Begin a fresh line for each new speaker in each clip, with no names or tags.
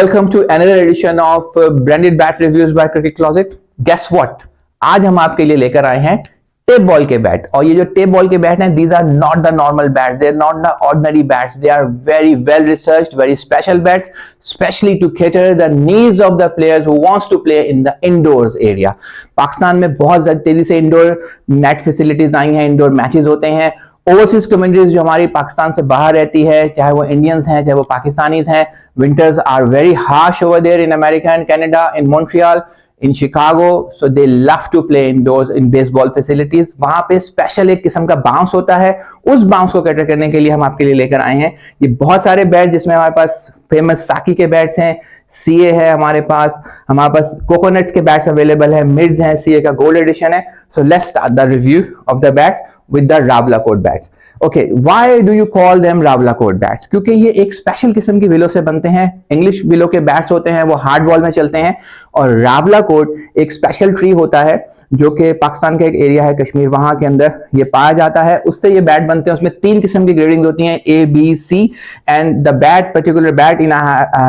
Welcome to another edition of Branded Bat Reviews by Cricket Closet. Guess what? आज हम आपके लिए लेकर आए हैं टेप बॉल के बैट। और ये जो टेप बॉल के बैट हैं, these are not the normal bats, they are not the ordinary bats, they are very well researched, very special bats, especially to cater the needs of the players who wants to play in the indoors area. Pakistan में बहुत ज्यादा तेजी से indoor net facilities आई हैं, indoor matches होते हैं। Overseas communities जो हमारी पाकिस्तान से बाहर रहती है, चाहे वो इंडियंस हैं चाहे वो पाकिस्तानीज हैं, winters are very harsh over there in America and Canada, in Montreal, in Chicago, so they love to play indoors in baseball facilities. वहां पे स्पेशल एक किस्म का बाउंस होता है, उस बाउंस को कैटर करने के लिए हम आपके लिए लेकर आए हैं ये बहुत सारे बैट, जिसमें हमारे पास फेमस साकी के बैट्स हैं, सीए है हमारे पास कोकोनट्स के बैट्स अवेलेबल है, मिड्स हैं, सीए का गोल्ड एडिशन है। So let's start the review of the bats with the Ravlacoat bats. Okay, why do you call them Ravlacoat bats? क्योंकि ये एक स्पेशल किस्म की विलो से बनते हैं। इंग्लिश विलो के बैट्स होते हैं वो हार्ड बॉल में चलते हैं, और Ravlacoat एक स्पेशल ट्री होता है जो कि पाकिस्तान का एक एरिया है कश्मीर, वहां के अंदर ये पाया जाता है, उससे ये बैट बनते हैं। उसमें 3 किस्म की ग्रेडिंग होती हैं, A, B, C, and the particular bat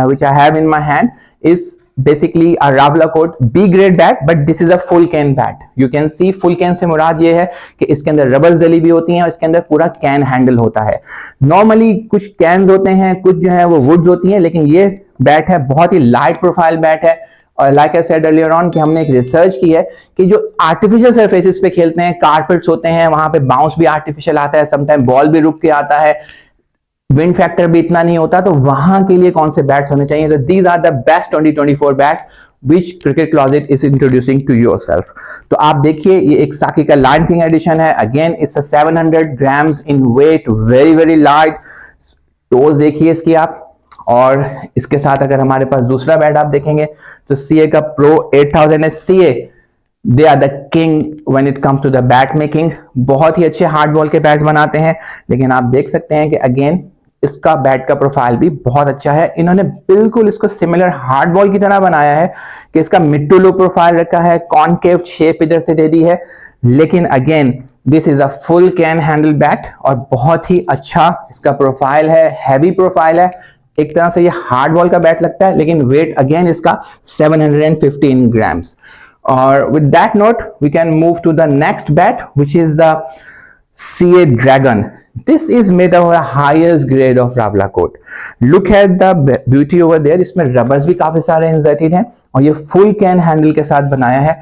which I have in my hand is basically a Ravlacoat B grade bat, but this is a full can bat. You can see full can से मुराद ये है कि इसके अंदर rubbers डली भी होती हैं और इसके अंदर पूरा कैन हैंडल होता है। नॉर्मली कुछ कैन्स होते हैं, कुछ जो है वो वुड्स होती हैं, लेकिन ये बैट है बहुत ही लाइट प्रोफाइल बैट है। और like I said earlier on कि हमने एक रिसर्च की है कि जो आर्टिफिशियल सरफेसेस पे खेलते हैं, कारपेट्स होते हैं, वहां पे बाउंस भी आर्टिफिशियल आता है, समटाइम बॉल भी रुक के आता है, विंड फैक्टर भी इतना नहीं होता, तो वहां के लिए कौन से बैट्स होने चाहिए? तो these are the best 2024 bats which Cricket Closet is introducing to yourself. तो आप देखिए ये एक साकी का लाइन किंग एडिशन है। Again it's 700 grams in weight, very very light. Toes देखिए इसकी आप। और इसके साथ अगर हमारे पास दूसरा बैट आप देखेंगे तो सीए का प्रो 8000 है। CA they are the king when it comes to the bat making. बहुत ही अच्छे हार्ड बॉल के बैट्स बनाते हैं, लेकिन आप देख सकते हैं कि अगेन इसका बैट का प्रोफाइल भी बहुत अच्छा है। इन्होंने बिल्कुल इसको सिमिलर हार्ड बॉल की तरह बनाया है कि इसका मिड टू लो प्रोफाइल रखा है, कॉनकेव शेप इधर से दे दी है, लेकिन again this is a full can handle bat और बहुत ही अच्छा इसका प्रोफाइल है, हैवी प्रोफाइल है। एक तरह से ये हार्ड बॉल का बैट लगता है, लेकिन वेट अगेन इसका 715 grams. और with that note we can move to the next bat which is the CA Dragon. This is made of the highest grade of Ravlacoat. Look at the beauty over there. इसमें rubbers भी काफी सारे inserted हैं और ये full can handle के साथ बनाया है।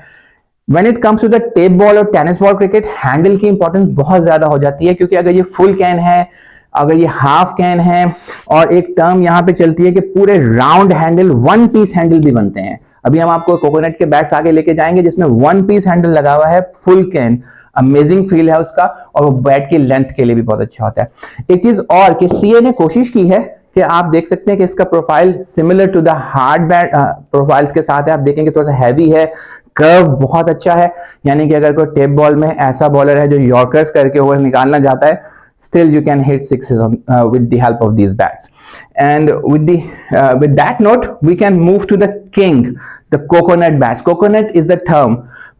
When it comes to the tape ball और टेनिस बॉल क्रिकेट, हैंडल की इंपॉर्टेंस बहुत ज्यादा हो जाती है, क्योंकि अगर ये फुल कैन है, अगर ये हाफ कैन है, और एक टर्म यहाँ पे चलती है कि पूरे round handle, one piece handle भी बनते हैं। अभी हम आपको कोकोनट के बैट्स आगे लेके जाएंगे जिसमें वन पीस हैंडल लगा हुआ है, फुल कैन, अमेजिंग फील है उसका, और वो बैट की लेंथ के लिए भी बहुत अच्छा होता है। एक चीज और कि सीए ने कोशिश की है कि आप देख सकते हैं कि इसका profile similar to the hard bat profiles के साथ है। आप देखेंगे थोड़ा सा हैवी है, कर्व बहुत अच्छा है, यानी कि अगर कोई टेप बॉल में ऐसा बॉलर है जो यॉर्कर्स करके ओवर निकालना चाहता है, still you can hit sixes with the help of these bats. And with that note we can move to the king, the coconut bats. Coconut is a term,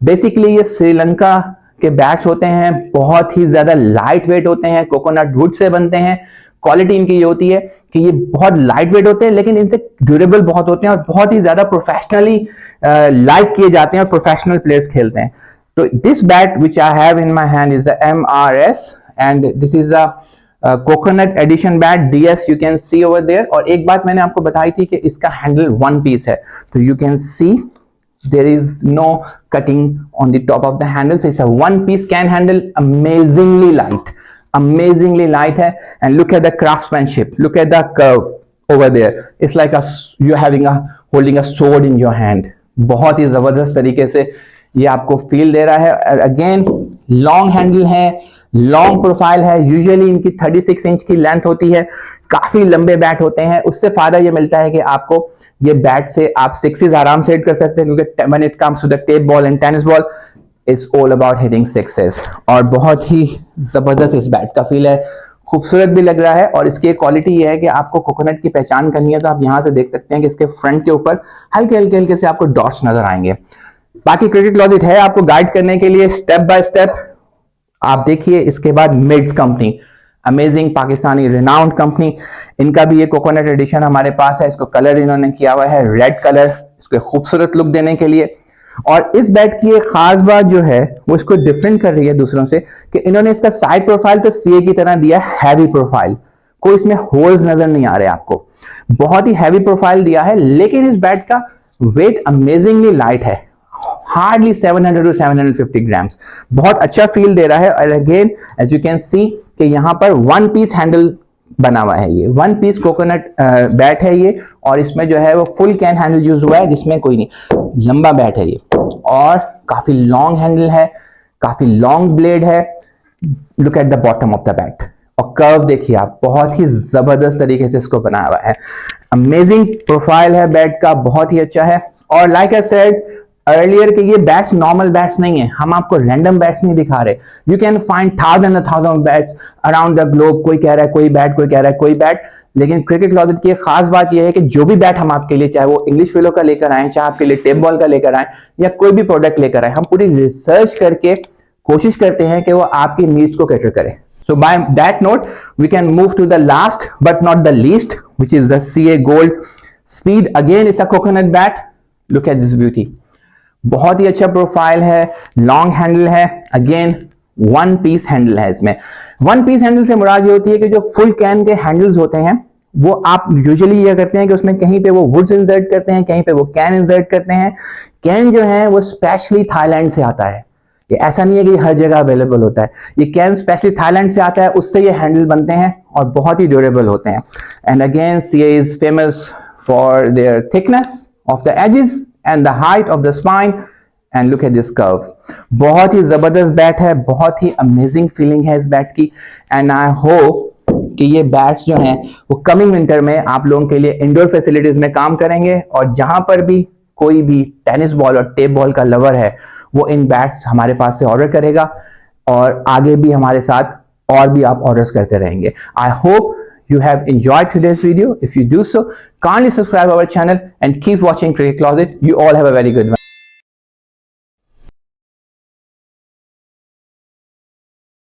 basically ये श्रीलंका के bats होते हैं, बहुत ही ज्यादा light weight होते हैं, coconut would say बनते हैं। क्वालिटी इनकी ये होती है कि ये बहुत लाइट वेट होते हैं, लेकिन इनसे ड्यूरेबल बहुत होते हैं और बहुत ही ज्यादा प्रोफेशनली लाइक किए जाते हैं और प्रोफेशनल प्लेयर्स खेलते हैं। तो this bat which I have in my hand is the MRS and this is a coconut edition bat DS, you can see over there. और एक बात मैंने आपको बताई थी कि इसका हैंडल वन पीस है, तो you can see there is no cutting on the top of the handle, so it's a one piece can handle, amazingly light है। and look at the craftsmanship, look at the curve over there, it's like you're holding a sword in your hand। बहुत ही जबरदस्त तरीके से ये आपको feel दे रहा है। अगेन लॉन्ग हैंडल है, लॉन्ग प्रोफाइल है, यूजुअली इनकी 36 इंच की लेंथ होती है, काफी लंबे बैट होते हैं। उससे फायदा ये मिलता है कि आपको ये बैट से आप सिक्सेस आराम से हिट कर सकते हैं, क्योंकि when it comes to the tape ball and tennis ball it's all about hitting sixes. और बहुत ही जबरदस्त इस बैट का फील है, खूबसूरत भी लग रहा है। और इसकी क्वालिटी ये है कि आपको कोकोनट की पहचान करनी है तो आप यहां से देख सकते हैं कि इसके फ्रंट के ऊपर हल्के हल्के हल्के से आपको डॉट्स नजर आएंगे। बाकी क्रिकेट क्लोजेट है आपको गाइड करने के लिए स्टेप बाय स्टेप। आप देखिए इसके बाद Mids company, amazing Pakistani renowned company, इनका भी ये कोकोनट एडिशन हमारे पास है। इसको कलर इन्होंने किया हुआ है रेड कलर, इसको खूबसूरत लुक देने के लिए। और इस बैट की एक खास बात जो है वो इसको डिफरेंट कर रही है दूसरों से कि इन्होंने इसका साइड प्रोफाइल तो सीए की तरह दिया है, हैवी प्रोफाइल, कोई इसमें होल्स नजर नहीं आ रहे आपको, बहुत ही हैवी प्रोफाइल दिया है। लेकिन इस बैट का वेट अमेजिंगली लाइट है, हार्डली 700 टू 750 ग्राम्स, बहुत अच्छा फील दे रहा है। और again as you can see कि यहाँ पर वन पीस हैंडल बना हुआ है, ये वन पीस कोकोनट बैट है ये, और इसमें जो है वो फुल कैन हैंडल यूज हुआ है, जिसमें कोई नहीं, लंबा बैट है ये और काफी लॉन्ग हैंडल है, काफी लॉन्ग ब्लेड है। Look at the bottom of the bat, और कर्व देखिए आप, बहुत ही जबरदस्त तरीके से इसको बनाया हुआ है। अमेजिंग प्रोफाइल है बैट का, बहुत ही अच्छा है। और लाइक आई सेड अर्लियर कि ये बैट्स नॉर्मल बैट्स नहीं है, हम आपको रैंडम बैट्स नहीं दिखा रहे। You can find thousand bats around the globe, कोई कह रहा है कोई बैट, कोई कह रहा है कोई बैट। लेकिन क्रिकेट क्लॉजेट की एक खास बात यह है कि जो भी बैट हम आपके लिए, चाहे वो इंग्लिश फिलो का लेकर आए, चाहे आपके लिए टेप बॉल का लेकर आए, या कोई भी प्रोडक्ट लेकर आए, हम पूरी रिसर्च करके कोशिश करते हैं कि वो आपकी नीड्स को कैटर करे। So by that note, we can move to the last but not the least, which is the CA Gold Speed. Again, it's a coconut bat. Look at this beauty. बहुत ही अच्छा profile है, long handle है, again one piece handle है। इसमें one piece handle से मुराद ये होती है कि जो फुल कैन के हैंडल्स होते हैं वो आप यूजुअली ये करते हैं कि उसमें कहीं पे वो वुड्स इंसर्ट करते हैं, कहीं पे वो कैन इंसर्ट करते हैं। कैन जो है वो स्पेशली थाईलैंड से आता है, ये ऐसा नहीं है कि हर जगह अवेलेबल होता है। ये कैन स्पेशली थाईलैंड से आता है, उससे ये हैंडल बनते हैं और बहुत ही ड्यूरेबल होते हैं। And again CA is famous for their thickness of the edges and the height of the spine. And look at this curve, बहुत ही जबरदस्त बैट है, बहुत ही अमेजिंग फीलिंग है इस बैट की। एंड आई होप कि ये बैट्स जो हैं वो कमिंग विंटर में आप लोगों के लिए इंडोर फैसिलिटीज में काम करेंगे, और जहां पर भी कोई भी टेनिस बॉल और टेप बॉल का लवर है वो इन बैट्स हमारे पास से ऑर्डर करेगा, और आगे भी हमारे साथ और भी आप ऑर्डर्स करते रहेंगे। I hope you have enjoyed today's video. If you do so, kindly subscribe our channel and keep watching Cricket Closet. You all have a very good one.